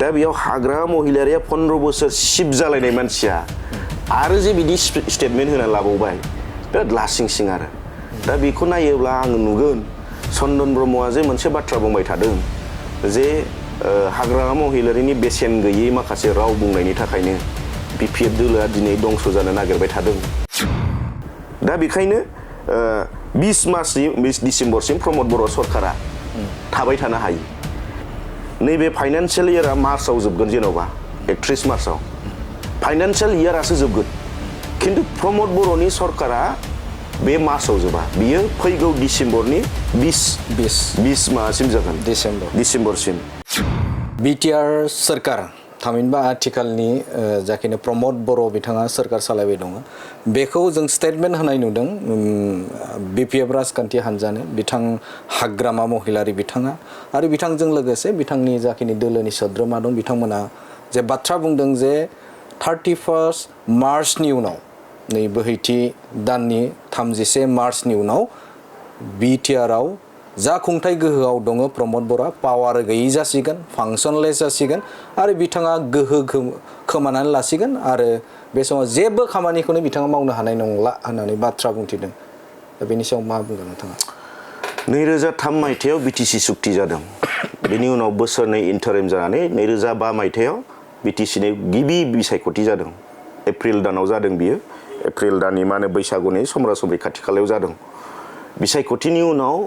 दा बेयाव हाग्रा महिलारिया 15 बोसोर शिफ्ट जालायनाय मानसिया आरो जे बिदि स्टेटमेन्ट होना लाबावबाय बिराद लासिंसिं आरो दा बेखौ नायोब्ला आङो नुगोन चन्दन ब्रह्मआ जे मोनसे बाथ्रा बुंबाय थादों जे हाग्रा महिलारिनि बेसेन गैयै माखासे राव बुंनायनि थाखायनो बिपिएफ दोलोआ दिनै दंस जानो नागिरबाय थादों दा बेखायनो 20 डिसेम्बरसिम प्रमद बर' सरकारा थाबाय थानो हायो नैबे फाइनान्सियेल इयारा मार्चआव जोबगोन जेन'बा 31 मार्चआव फाइनान्सियेल इयारासो जोबगोन खिन्थु प्रमद बर'नि सरकारा बे मार्चआव जोबा बियो फैगौ डिसेम्बरनि 20 मासिम जागोन डिसेम्बरसिम बिटिआर सरकार थामहिनबा आथिखालनि जाखिनि प्रमद बर' बिथाङा सरकार सालायबाय दङ बेखौ जों स्टेटमेन्ट होनाय नुदों बिपिएफ राजखान्थि हान्जानो बिथां हाग्रामा महिलारि बिथाङा आरो बिथांजों लोगोसे बिथांनि जाखिनि दोलोनि सोद्रोमा दं बिथांमोना जे बाथ्रा बुंदों जे 31 मार्चनि उनाव नै बोहैथि दाननि 31 मार्चनि उनाव बिटिआरआव जा खुंथाय गोहोआव दङ प्रमद बर'आ पावार गैयै जासिगोन फांसनलेस जासिगोन आरो बिथाङा गोहो खोमानानै लासिगोन आरो बे समाव जेबो खामानिखौनो बिथाङा मावनो हानाय नंला होननानै बाथ्रा बुंथिदों दा बेनि सायाव मा बुंगोन नोंथाङा 2003 मायथाइयाव बिटिसि सुक्ति जादों बेनि उनाव बोसोरनै इन्टारिम जानानै 2005 मायथाइयाव बिटिसिनि गिबि बिसायख'थि जादों एप्रिल दानाव जादों बियो एप्रिल दाननि मा होनो बैसागुनि समब्रा समब्रि खाथि खालायाव जादों बिसायख'थिनि उनाव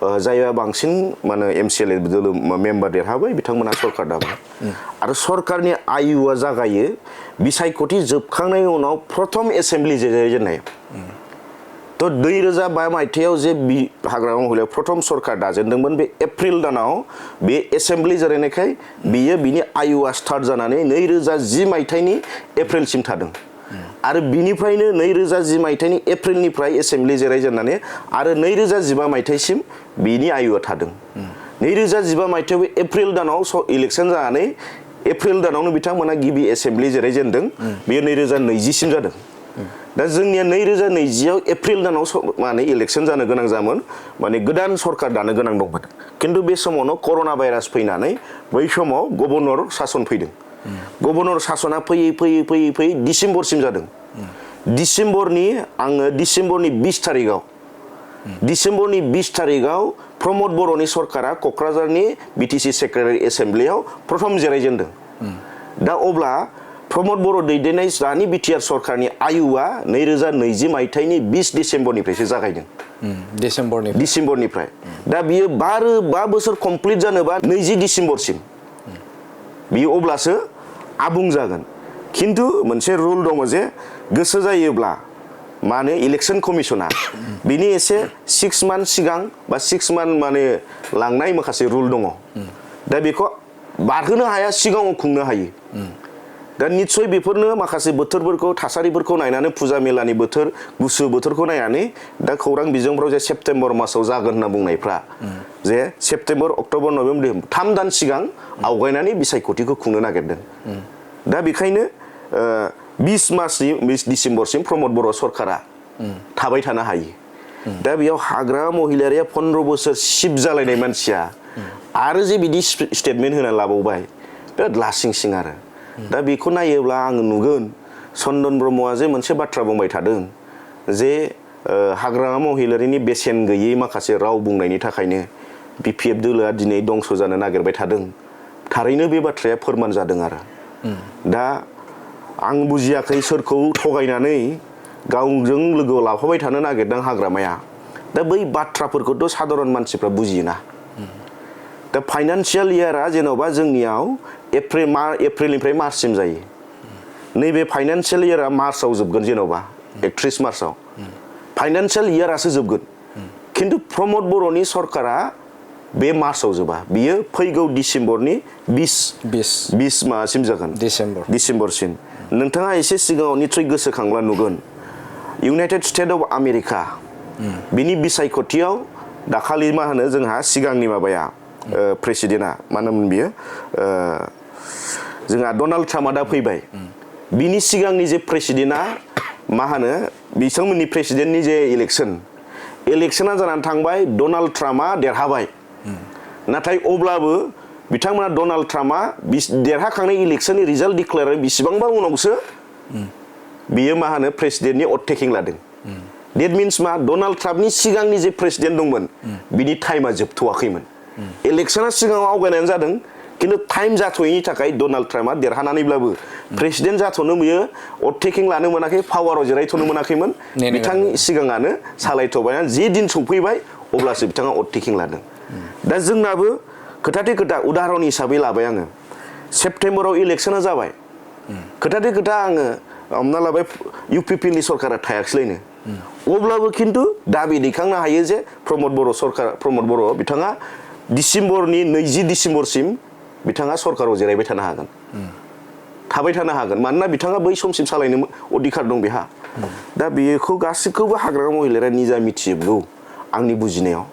जायहा बांसिन माने एमसिएलए दोलो मेम्बार देरहाबाय बिथांमोना सरकार दाबाय आरो सरकारनि आयुआ जागायो बिसायख'थि जोबखांनायनि उनाव प्रथम एसेम्ब्लि जागायजेननाय तो 2005 मायथाइयाव जे हाग्रामा महिलाया प्रथम सरकार दाजेनदोंमोन बे एप्रिल दानाव बे एसेम्ब्लि जागायनायखाय बियो बिनि आयुआ स्टार्ट जानानै 2010 मायथाइनि एप्रिलसिम थादों आरो बिनिफ्रायनो 2010 मायथाइनि एप्रिलनिफ्राय एसेम्ब्लि जागायजेननानै आरो 2015 मायथाइसिम बिनि आयुआ थादों 2015 मायथाइयाव एप्रिल दानाव इलेक्सन जानानै एप्रिल दानावनो बिथांमोना गिबि एसेम्ब्लि जागायजेनदों बेयो 2020 सिम जादों दा जोंनिया 2020आव एप्रिल दानाव माने इलेक्सन जानो गोनां जामोन माने गोदान सरकार दानो गोनां दंमोन खिन्थु बे समावनो कर'ना भाइरास फैनानै बै समाव गभर्नर सासन फैदों गभर्नर सासना फैयै डिसेम्बरसिम जादों डिसेम्बरनि 20 तारिखआव प्रमद बर'नि सरकारा क'क्राझारनि बिटिसि सेक्रेटारि एसेम्ब्लियाव प्रथम जिरायजेनदों दा अब्ला प्रमद बर' दैदेननाय दानि बिटिआर सरकारनि आयुआ 2020 मायथाइनि 20 डिसेम्बरनिफ्रायसो जागायदों डिसेम्बरनिफ्राय दा बियो 5 बोसोर कमप्लिट जानोबा 20 डिसेम्बरसिम बियो अब्लासो आबुं जागोन खिन्थु मोनसे रुल दङ जे गोसो जायोब्ला माने इलेक्सन कमिसना बिनि एसे 6 मान्थ सिगां बा 6 मान्थ माने लांनाय माखासे रुल दङ दा बेखौ बारहोनो हाया सिगाङाव खुंनो हायो दा निश्चय बेफोरनो माखासे बोथोरफोरखौ थासारिफोरखौ नायनानै फुजा मेलानि बोथोर गुसु बोथोरखौ नायनानै दा खौरां बिजोंफ्राव जे सेप्तेम्बर मासाव जागोन होनना बुंनायफ्रा जे सेप्तेम्बर अक्ट'बर नभेम्बर 3 दान सिगां आवगायनानै बिसायख'थिखौ खुंनो नागिरदों दा बेखायनो 20 डिसेम्बरसिम प्रमद बर' सरकारा थाबाय थानो हायो दा बेयाव हाग्रा महिलारिया 15 बोसोर शिफ्ट जालायनाय मानसिया आरो जे बिदि स्टेटमेन्ट होना लाबावबाय बिराद लासिंसिं आरो दा बेखौ नायोब्ला आङो नुगोन चन्दन ब्रह्मआ जे मोनसे बाथ्रा बुंबाय थादों जे हाग्रामा महिलारिनि बेसेन गैयै माखासे राव बुंनायनि थाखायनो बिपिएफ दोलोआ दिनै दंस जानो नागिरबाय थादों थारैनो बे बाथ्राया फोरमान जादों आरो दा आं बुजियाखै सोरखौ थगायनानै गावजों लोगोआव लाफाबाय थानो नागिरदों हाग्रामाया दा बै बाथ्राफोरखौथ' साधारन मानसिफ्रा बुजियोना दा फाइनान्सियेल इयारा जेन'बा जोंनियाव एप्रिलनिफ्राय मार्चसिम जायो नैबे फाइनान्सियेल इयारा मार्चआव जोबगोन जेन'बा 31 मार्चआव फाइनान्सियेल इयारासो जोबगोन खिन्थु प्रमद बर'नि सरकारा बे मार्चआव जोबा बियो फैगौ डिसेम्बरनि 20 मासिम जागोन डिसेम्बरसिम नोंथाङा एसे सिगाङाव निश्चय गोसोखांब्ला नुगोन इउनाइटेड स्टेट अफ आमेरिका बिनि बिसायख'थियाव दाखालि मा होनो जोंहा सिगांनि माबाया प्रेसिडेन्टआ मा होनोमोन बियो जोंहा डनाल्ड ट्राम्पआ दा फैबाय बिनि सिगांनि जे प्रेसिडेन्टआ मा होनो बिथांमोननि प्रेसिडेन्टनि जे इलेक्सना जानानै थांबाय डनाल्ड ट्राम्पआ देरहाबाय नाथाय अब्लाबो बिथांमोना डनाल्ड ट्राम्पआ देरहाखांनाय इलेक्शननि रिजाल्ट डिक्लेयार बेसेबांबा उनावसो बियो मा होनो प्रेसिडेन्टनि अटटेकिं लादों डेट मिन्स मा डनाल्ड ट्राम्पनि सिगांनि जे प्रेसिडेन्ट दंमोन बिनि टाइमा जोबथ'वाखैमोन इलेक्शना सिगाङाव आवगायनायानो जादों किन्तु टाइम जाथ'यैनि थाखाय डनाल्ड ट्राम्पआ देरहानानैब्लाबो प्रेसिडेन्ट जाथ'नो बियो अटटेकिं लानो मोनाखै पावाराव जिरायथ'नो मोनाखैमोन बिथांनि सिगाङानो सालायथ'बाय जे दिन सफैबाय अब्लासो बिथाङा अटटेकिं लादों दा जोंनाबो खोथाथे खोथा उदाहरन हिसाबै लाबाय आङो सेप्तेम्बराव इलेक्शना जाबाय खोथाथे खोथा आङो हमना लाबाय इउपिपिएलनि सरकारा थायाखैलायनो अब्लाबो किन्तु दाबि दैखांनो हायो जे प्रमद बर' बिथाङा डिसेम्बरनि 20 डिसेम्बरसिम बिथाङा सरकाराव जिरायबाय थानो हागोन थाबाय थानो हागोन मानोना बिथाङा बै समसिम सालायनो अधिकार दं बेहा दा बेखौ गासैखौबो हाग्रा महिलाया निजा मिथिजोबगौ आंनि बुजिनायाव